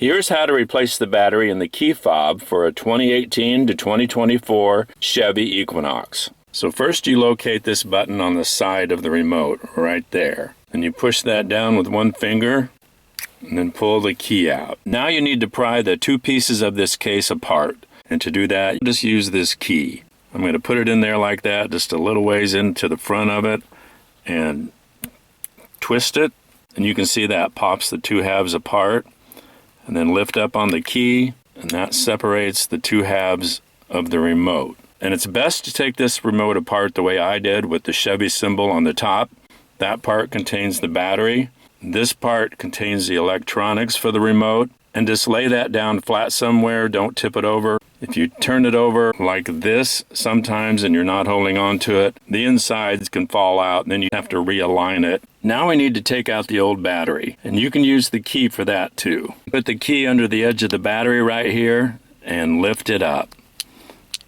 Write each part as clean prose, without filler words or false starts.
Here's how to replace the battery in the key fob for a 2018 to 2024 Chevy Equinox. So first you locate this button on the side of the remote, right there. And you push that down with one finger and then pull the key out. Now you need to pry the two pieces of this case apart. And to do that, just use this key. I'm going to put it in there like that, just a little ways into the front of it, and twist it. And you can see that pops the two halves apart. And then lift up on the key, and that separates the two halves of the remote. And it's best to take this remote apart the way I did, with the Chevy symbol on the top. That part contains the battery. This part contains the electronics for the remote. And just lay that down flat somewhere, don't tip it over. If you turn it over like this sometimes and you're not holding on to it, the insides can fall out and then you have to realign it. Now we need to take out the old battery, and you can use the key for that too. Put the key under the edge of the battery right here and lift it up.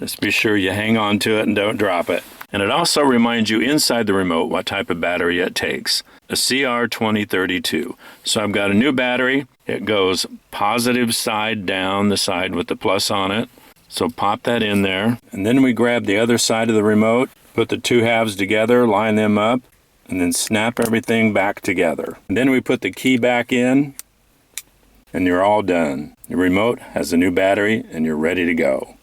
Just be sure you hang on to it and don't drop it. And it also reminds you inside the remote what type of battery it takes. A CR2032. So I've got a new battery. It goes positive side down, the side with the plus on it. So pop that in there. And then we grab the other side of the remote, put the two halves together, line them up, and then snap everything back together. And then we put the key back in, and you're all done. Your remote has a new battery, and you're ready to go.